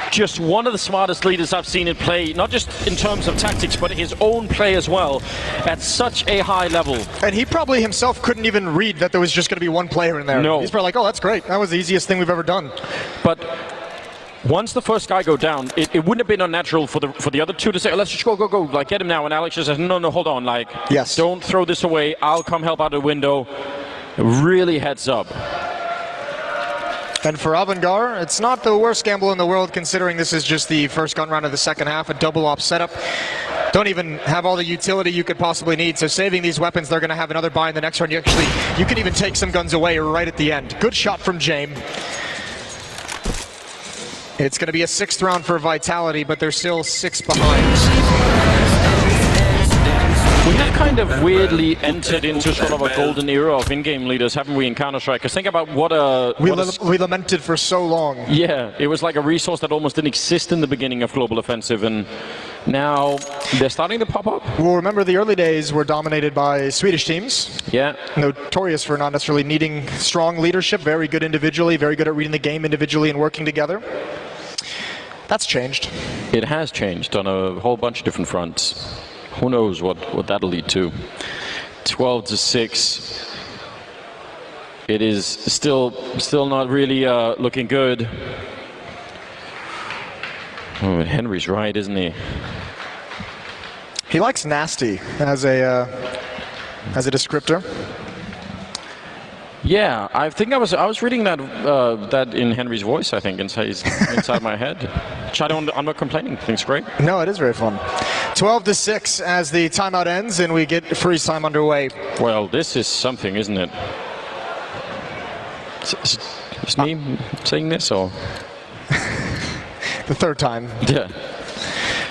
just one of the smartest leaders I've seen in play, not just in terms of tactics, but his own play as well, at such a high level. And he probably himself couldn't even read that there was just going to be 1 player in there. No. He's probably like, oh, that's great. That was the easiest thing we've ever done. But once the first guy go down, it wouldn't have been unnatural for the other 2 to say, oh, let's just go, like, get him now. And Alex just says, no, hold on, like, yes, don't throw this away. I'll come help out the window. Really heads up. And for AVANGAR, it's not the worst gamble in the world, considering this is just the first gun round of the second half, a double AWP setup. Don't even have all the utility you could possibly need, so saving these weapons, they're going to have another buy in the next round. You can even take some guns away right at the end. Good shot from James. It's going to be a 6th round for Vitality, but they're still 6 behind. We have kind of weirdly entered into sort of a golden era of in-game leaders, haven't we, in Counter-Strike? Because think about what a... We lamented for so long. Yeah, it was like a resource that almost didn't exist in the beginning of Global Offensive, and now they're starting to pop up. Well, remember the early days were dominated by Swedish teams. Yeah. Notorious for not necessarily needing strong leadership, very good individually, very good at reading the game individually and working together. That's changed. It has changed on a whole bunch of different fronts. who knows what that'll lead to. 12-6. It is still not really looking good. Oh, Henry's right, isn't he? He likes nasty as a descriptor. Yeah, I think I was reading that that in Henry's voice. I think inside my head. Which I'm not complaining. I think it's great. No, it is very fun. 12-6 as the timeout ends and we get freeze time underway. Well, this is something, isn't it? Is me saying this or? The third time. Yeah.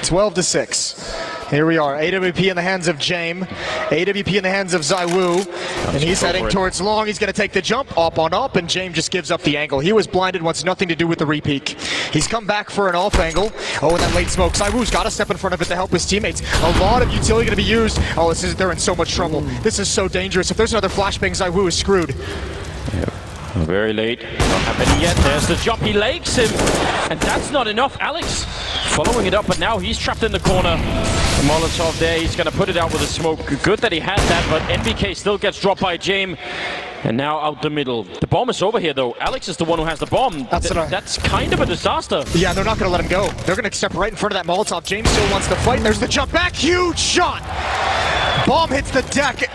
12-6. Here we are. AWP in the hands of Jaime. AWP in the hands of ZywOo. And he's heading towards long. He's going to take the jump. Up on up. And Jaime just gives up the angle. He was blinded. Wants nothing to do with the repeak. He's come back for an off angle. Oh, and that late smoke. ZywOo's got to step in front of it to help his teammates. A lot of utility going to be used. Oh, they're in so much trouble. This is so dangerous. If there's another flashbang, ZywOo is screwed. Yep. Very late, not happening yet. There's the jump, he lakes him, and that's not enough. Alex following it up, but now he's trapped in the corner. The Molotov there, he's going to put it out with a smoke. Good that he had that, but NBK still gets dropped by Jaime, and now out the middle. The bomb is over here, though. Alex is the one who has the bomb. That's kind of a disaster. Yeah, they're not going to let him go. They're going to step right in front of that Molotov. Jaime still wants to fight. There's the jump back. Huge shot. Bomb hits the deck.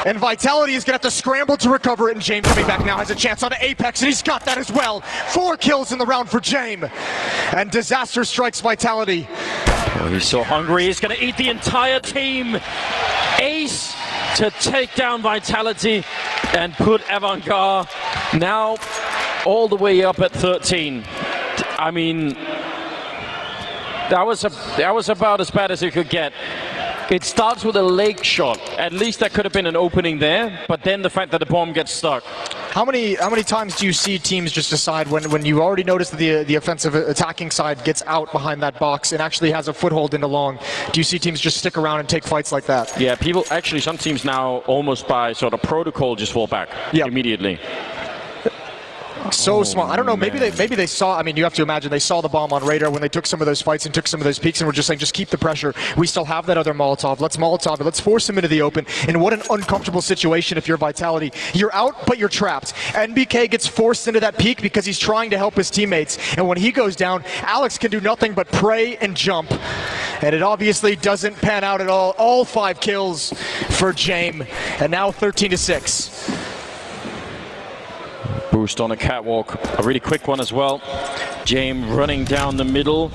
And Vitality is going to have to scramble to recover it, and Jaime coming back now has a chance on Apex, and he's got that as well. 4 kills in the round for Jaime. And disaster strikes Vitality. Oh, he's so hungry, he's going to eat the entire team. Ace to take down Vitality and put AVANGAR now all the way up at 13. I mean, that was about as bad as it could get. It starts with a leg shot. At least that could have been an opening there, but then the fact that the bomb gets stuck. How many times do you see teams just decide when you already notice that the offensive attacking side gets out behind that box and actually has a foothold into long? Do you see teams just stick around and take fights like that? Yeah, some teams now almost by sort of protocol just fall back immediately. So smart. I don't know, maybe they saw, I mean, you have to imagine they saw the bomb on radar when they took some of those fights and took some of those peaks and were just saying, just keep the pressure. We still have that other Molotov. Let's Molotov it. Let's force him into the open. And what an uncomfortable situation if you're Vitality. You're out, but you're trapped. NBK gets forced into that peak because he's trying to help his teammates. And when he goes down, Alex can do nothing but pray and jump. And it obviously doesn't pan out at all. All 5 kills for Jaime. And now 13-6. Boost on a catwalk, a really quick one as well. Jaime running down the middle.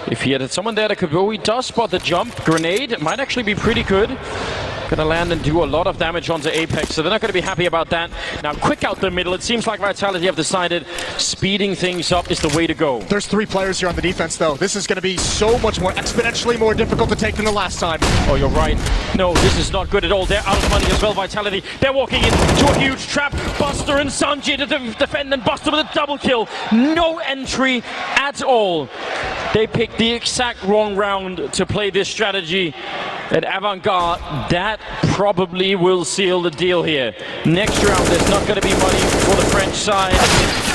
If he had someone there that could go, he does spot the jump. Grenade, it might actually be pretty good. Gonna land and do a lot of damage onto Apex, so they're not gonna be happy about that. Now, quick out the middle. It seems like Vitality have decided speeding things up is the way to go. There's 3 players here on the defense, though. This is gonna be so much more, exponentially more difficult to take than the last time. Oh, you're right. No, this is not good at all. They're out of money as well, Vitality. They're walking into a huge trap. Buster and Sanji to defend, and Buster with a double kill. No entry at all. They picked the exact wrong round to play this strategy. And AVANGAR, that probably will seal the deal here. Next round, there's not going to be money for the French side.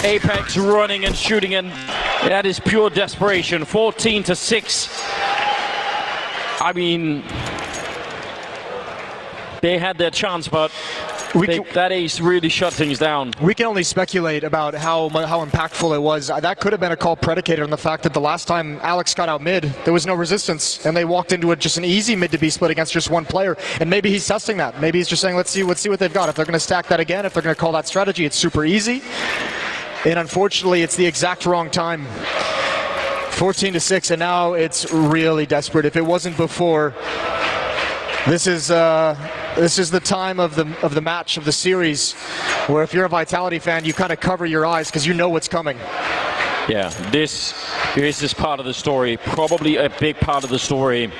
Apex running and shooting, and that is pure desperation. 14-6. I mean, they had their chance, but that ace really shut things down. We can only speculate about how impactful it was. That could have been a call predicated on the fact that the last time Alex got out mid, there was no resistance, and they walked into just an easy mid to be split against just one player. And maybe he's testing that. Maybe he's just saying, let's see what they've got. If they're going to stack that again, if they're going to call that strategy, it's super easy. And unfortunately, it's the exact wrong time. 14-6, and now it's really desperate. If it wasn't before, this is the time of the match, of the series, where if you're a Vitality fan, you kind of cover your eyes because you know what's coming. Yeah, this is part of the story, probably a big part of the story.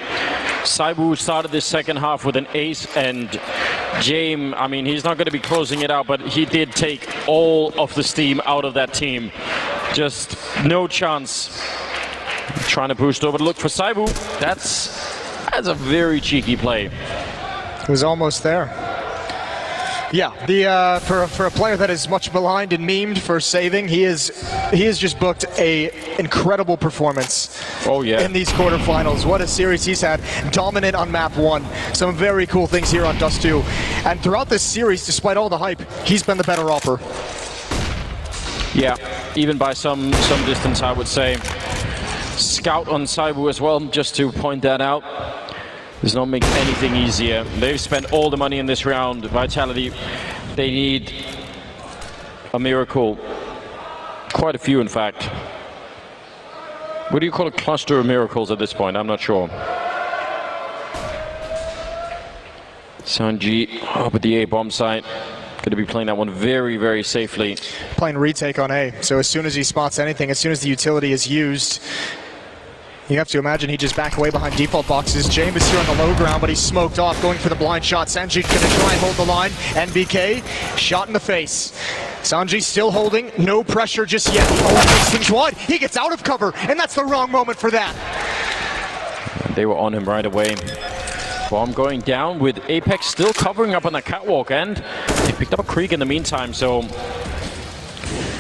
ZywOo started this second half with an ace, and Jaime, I mean, he's not going to be closing it out, but he did take all of the steam out of that team. Just no chance. Trying to boost over to look for ZywOo. That's a very cheeky play. It was almost there. Yeah, for a player that is much maligned and memed for saving, he has just booked a incredible performance. Oh, yeah. in these quarterfinals. What a series he's had. Dominant on map 1. Some very cool things here on Dust 2. And throughout this series, despite all the hype, he's been the better opper. Yeah, even by some distance, I would say. Scout on Saibu as well, just to point that out. Does not make anything easier. They've spent all the money in this round. Vitality, they need a miracle. Quite a few, in fact. What do you call a cluster of miracles at this point? I'm not sure. Sanji up at the A bomb site. Going to be playing that one very, very safely. Playing retake on A. So as soon as he spots anything, as soon as the utility is used, you have to imagine he just back away behind default boxes. James is here on the low ground, but he's smoked off, going for the blind shot. Sanji's going to try and hold the line. NBK, shot in the face. Sanji still holding, no pressure just yet. He almost makes things wide. He gets out of cover, and that's the wrong moment for that. They were on him right away. Bomb going down with Apex still covering up on the catwalk, and they picked up a creek in the meantime, so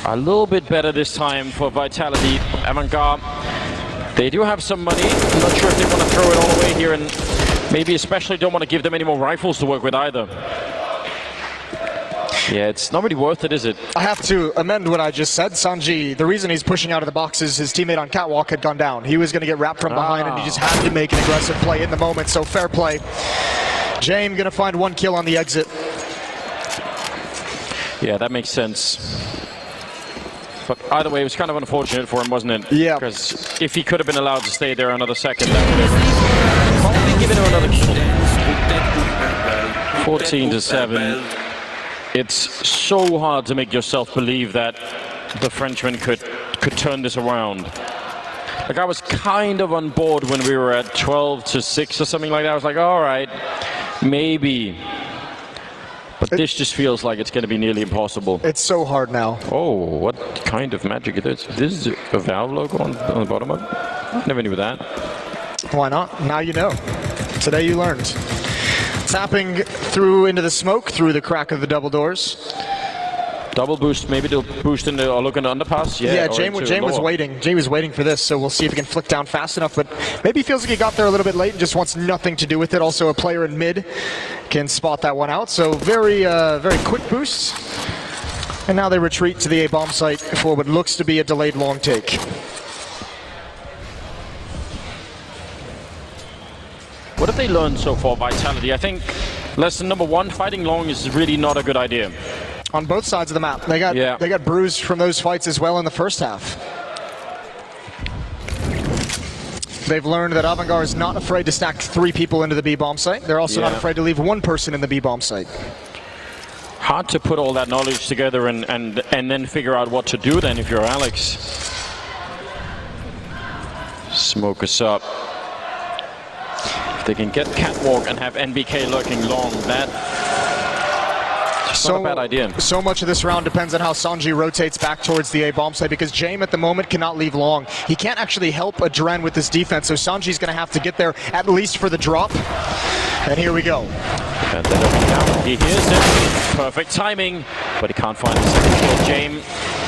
a little bit better this time for Vitality. AVANGAR, they do have some money. I'm not sure if they want to throw it all away here, and maybe especially don't want to give them any more rifles to work with either. Yeah, it's not really worth it, is it? I have to amend what I just said. Sanji, the reason he's pushing out of the box is his teammate on catwalk had gone down. He was going to get wrapped from behind, and he just had to make an aggressive play in the moment, so fair play. James going to find 1 kill on the exit. Yeah, that makes sense. But either way, it was kind of unfortunate for him, wasn't it? Yeah. Because if he could have been allowed to stay there another second, that would have probably given him another kill. 14-7. It's so hard to make yourself believe that the Frenchman could turn this around. Like, I was kind of on board when we were at 12-6 or something like that. I was like, all right, maybe. But this just feels like it's going to be nearly impossible. It's so hard now. Oh, what kind of magic is this? This is a Valve logo on the bottom of it? Never knew that. Why not? Now you know. Today you learned. Tapping through into the smoke, through the crack of the double doors. Double boost, maybe they'll boost in the, or look in the underpass. Yeah, James was waiting. James was waiting for this, so we'll see if he can flick down fast enough, but maybe he feels like he got there a little bit late and just wants nothing to do with it. Also, a player in mid can spot that one out, so very quick boost. And now they retreat to the A bomb site for what looks to be a delayed long take. What have they learned so far, Vitality? I think lesson number 1, fighting long is really not a good idea. On both sides of the map. They got bruised from those fights as well in the first half. They've learned that AVANGAR is not afraid to stack 3 people into the B bomb site. They're also not afraid to leave 1 person in the B bomb site. Hard to put all that knowledge together and then figure out what to do then if you're Alex. Smoke us up. If they can get catwalk and have NBK lurking long, that's not a bad idea. So much of this round depends on how Sanji rotates back towards the A bomb site, because James at the moment cannot leave long. He can't actually help Adren with this defense, so Sanji's going to have to get there at least for the drop. And here we go. And they're looking down. He hears it. Perfect timing, but he can't find the second kill. James,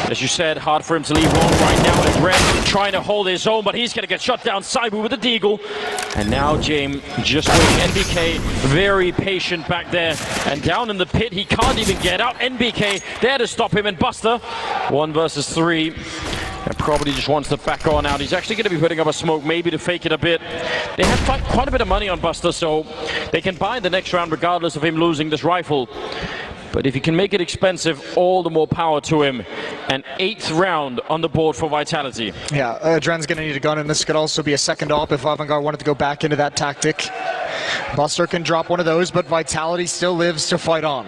as you said, hard for him to leave long right now. Adren trying to hold his own, but he's going to get shut down. Saibu with a deagle. And now James just waiting. NBK very patient back there. And down in the pit, he can't even get out. NBK there to stop him, and Buster 1 versus 3. And probably just wants to back on out. He's actually going to be putting up a smoke, maybe to fake it a bit. They have quite a bit of money on Buster, so they can buy the next round regardless of him losing this rifle. But if he can make it expensive, all the more power to him. An 8th round on the board for Vitality. Yeah, Adren's going to need a gun, and this could also be a second op if AVANGAR wanted to go back into that tactic. Buster can drop one of those, but Vitality still lives to fight on.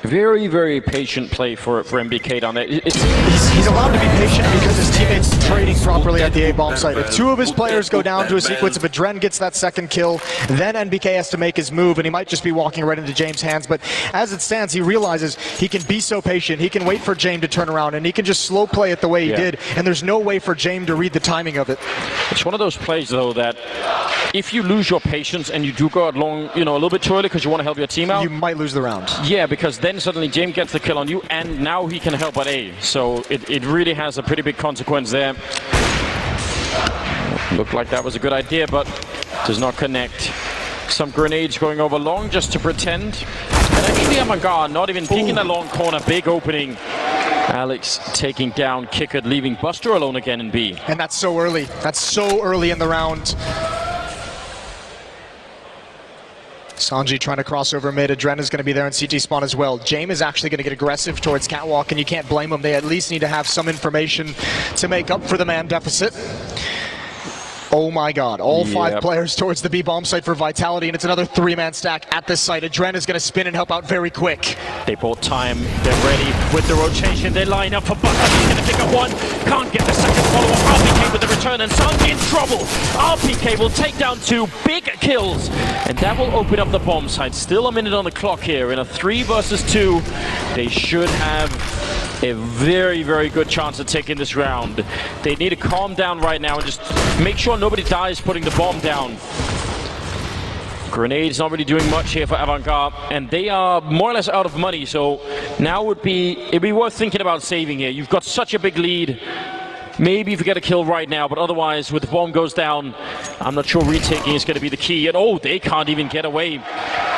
Very, very patient play for MBK down there. He's allowed to be patient because his teammates trading properly at the A-bomb site. If 2 of his players go down to a sequence, if Adren gets that second kill, then NBK has to make his move, and he might just be walking right into James' hands. But as it stands, he realizes he can be so patient. He can wait for James to turn around, and he can just slow play it the way he did, and there's no way for James to read the timing of it. It's one of those plays, though, that if you lose your patience and you do go out long, you know, a little bit too early because you want to help your team out, you might lose the round. Yeah, because then suddenly James gets the kill on you, and now he can help at A. So it really has a pretty big consequence there. Looked like that was a good idea, but does not connect. Some grenades going over long just to pretend. And actually AVANGAR not even peeking that long corner, big opening. Alex taking down Kickert, leaving Buster alone again in B. And that's so early. That's so early in the round. Sanji trying to cross over mid. Adren is going to be there in CT spawn as well. James is actually going to get aggressive towards Catwalk, and you can't blame him. They at least need to have some information to make up for the man deficit. Oh my god, all 5 players towards the B bomb site for Vitality, and it's another 3-man stack at this site. Adren is going to spin and help out very quick. They bought time, they're ready with the rotation, they line up for Buster. He's going to pick up one, can't get the second follow-up. RPK with the return, and Sanji in trouble. RPK will take down 2 big kills, and that will open up the bomb site. Still a minute on the clock here. In a 3 versus 2, they should have a very, very good chance of taking this round. They need to calm down right now and just make sure nobody dies putting the bomb down. Grenades not really doing much here for AVANGAR, and they are more or less out of money, so now it'd be worth thinking about saving here. You've got such a big lead. Maybe if you get a kill right now, but otherwise, with the bomb goes down, I'm not sure retaking is going to be the key. And oh, they can't even get away.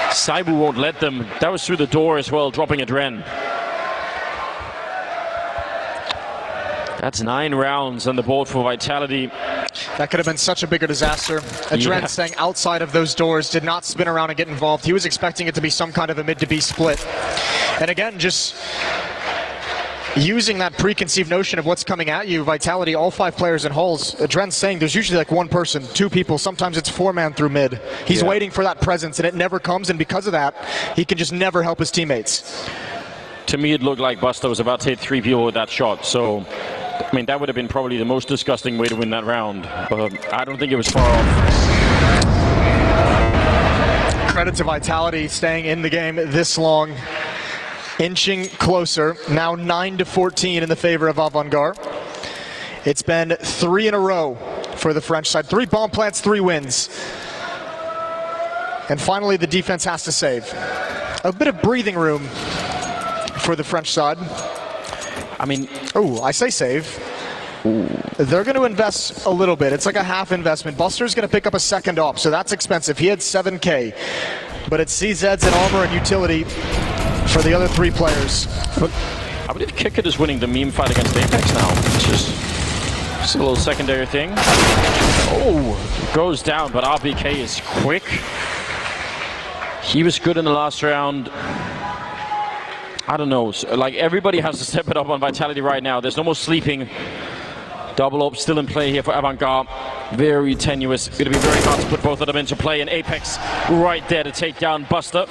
Saibu won't let them. That was through the door as well, dropping Adren. That's 9 rounds on the board for Vitality. That could have been such a bigger disaster. Adren staying outside of those doors, did not spin around and get involved. He was expecting it to be some kind of a mid to B split. And again, just using that preconceived notion of what's coming at you, Vitality, all 5 players in halls. Adren's saying there's usually like 1 person, 2 people, sometimes it's 4-man through mid. He's waiting for that presence, and it never comes, and because of that, he can just never help his teammates. To me, it looked like Buster was about to hit 3 people with that shot, so I mean, that would have been probably the most disgusting way to win that round, but I don't think it was far off. Credit to Vitality staying in the game this long, inching closer, now 9-14 in the favor of AVANGAR. It's been 3 in a row for the French side. 3 bomb plants, 3 wins. And finally, the defense has to save. A bit of breathing room for the French side. I mean, oh, I say save. Ooh. They're going to invest a little bit. It's like a half investment. Buster's going to pick up a second op, so that's expensive. He had 7K, but it's CZs and armor and utility for the other 3 players. But I believe Kickert is winning the meme fight against Apex now, which is just a little secondary thing. Oh, goes down, but RBK is quick. He was good in the last round. I don't know, like everybody has to step it up on Vitality right now. There's no more sleeping. Double up still in play here for AVANGAR. Very tenuous. Going to be very hard to put both of them into play. And Apex right there to take down Buster.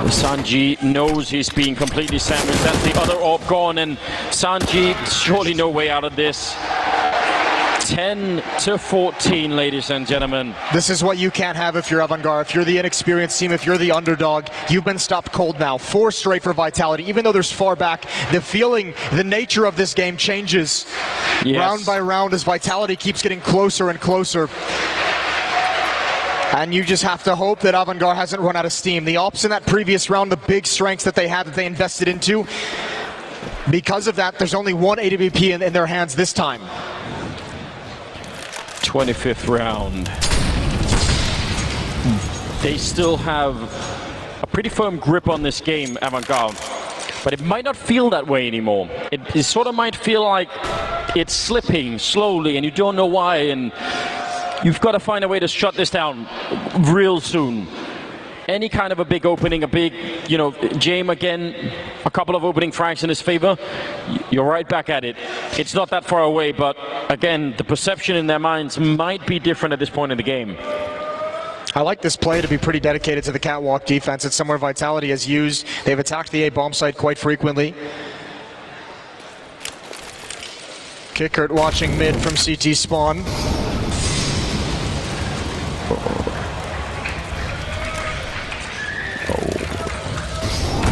Sanji knows he's being completely sandwiched. That's the other orb gone, and Sanji, surely no way out of this. 10-14, ladies and gentlemen. This is what you can't have if you're AVANGAR. If you're the inexperienced team, if you're the underdog, you've been stopped cold now. 4 straight for Vitality. Even though there's far back, the feeling, the nature of this game changes round by round as Vitality keeps getting closer and closer. And you just have to hope that AVANGAR hasn't run out of steam. The ops in that previous round, the big strengths that they had that they invested into, because of that, there's only 1 AWP in their hands this time. 25th round. They still have a pretty firm grip on this game, AVANGAR, but it might not feel that way anymore. It sort of might feel like it's slipping slowly and you don't know why, and you've got to find a way to shut this down real soon. Any kind of a big opening, a big, you know, James again, a couple of opening frags in his favor, you're right back at it. It's not that far away, but again, the perception in their minds might be different at this point in the game. I like this play to be pretty dedicated to the catwalk defense. It's somewhere Vitality has used. They've attacked the A bomb site quite frequently. Kickert watching mid from CT spawn.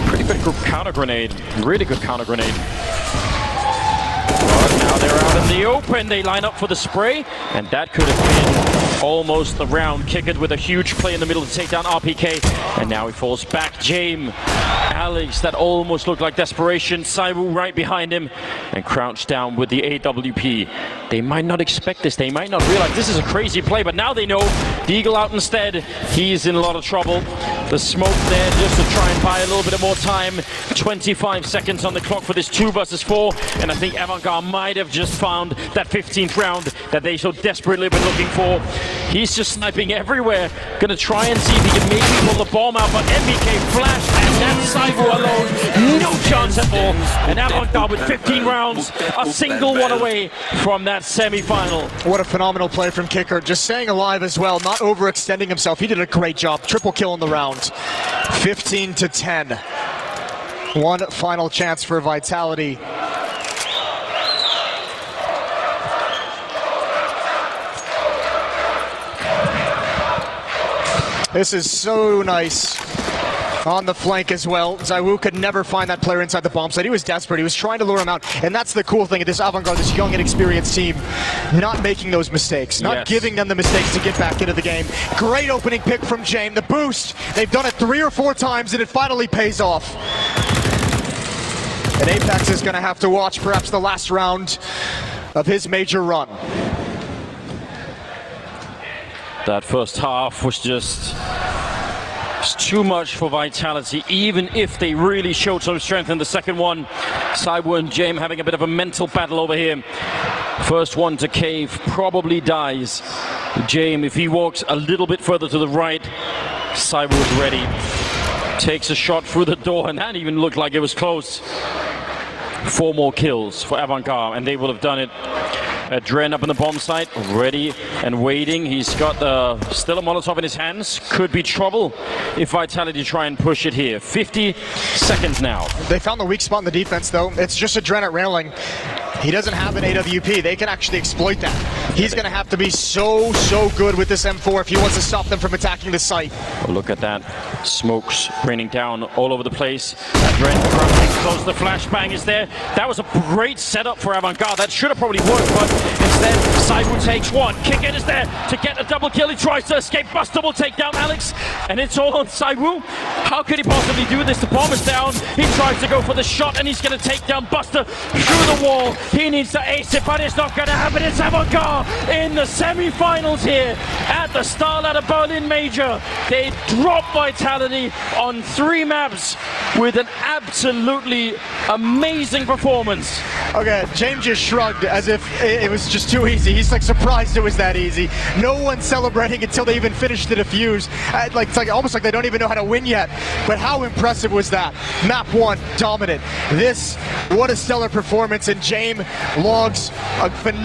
Pretty good counter grenade. Really good counter grenade. But now they're out of from the open. They line up for the spray, and that could have been almost the round. Kicked with a huge play in the middle to take down RPK, and now he falls back. James, Alex, that almost looked like desperation. Saibu right behind him and crouched down with the AWP. They might not expect this. They might not realize this is a crazy play, but now they know. The Eagle out instead. He's in a lot of trouble. The smoke there just to try and buy a little bit of more time. 25 seconds on the clock for this 2 versus 4, and I think AVANGAR might have just found that 15th round that they so desperately been looking for. He's just sniping everywhere. Gonna try and see if he can maybe pull the bomb out, but MBK flash, and that's Saibu alone. No chance at all. And AVANGAR with 15 rounds, a single one away from that semi-final. What a phenomenal play from Kicker. Just staying alive as well, not overextending himself. He did a great job. Triple kill in the round. 15-10. One final chance for Vitality. This is so nice. On the flank as well. Zaiwu could never find that player inside the bomb site. He was desperate. He was trying to lure him out. And that's the cool thing of this AVANGAR, this young and experienced team, not making those mistakes, not giving them the mistakes to get back into the game. Great opening pick from James. The boost, they've done it 3 or 4 times and it finally pays off. And Apex is going to have to watch perhaps the last round of his major run. That first half was just too much for Vitality, even if they really showed some strength in the second one. Saibu and James having a bit of a mental battle over here. First one to cave, probably dies. James, if he walks a little bit further to the right, Saibu is ready. Takes a shot through the door, and that even looked like it was close. 4 more kills for AVANGAR, and they will have done it. Dren up in the bomb site, ready and waiting. He's got still a Molotov in his hands. Could be trouble if Vitality try and push it here. 50 seconds now. They found the weak spot in the defense, though. It's just a Dren at railing. He doesn't have an AWP. They can actually exploit that. He's going to have to be so good with this M4 if he wants to stop them from attacking the site. Oh, look at that. Smokes raining down all over the place. Dren crouching close. The flashbang is there. That was a great setup for AVANGAR. That should have probably worked, but instead, Saibu takes one. Kick-in is there to get a double kill. He tries to escape. Buster will take down Alex, and it's all on Saibu. How could he possibly do this? The bomb is down. He tries to go for the shot, and he's going to take down Buster through the wall. He needs to ace it, but it's not going to happen. It's AVANGAR in the semi-finals here at the Starladder Berlin Major. They drop Vitality on 3 maps with an absolutely amazing performance. Okay, James just shrugged as if it was just too easy. He's like surprised it was that easy. No one's celebrating until they even finish the defuse. It's like almost like they don't even know how to win yet. But how impressive was that? Map 1, dominant. What a stellar performance, and James logs a phenomenal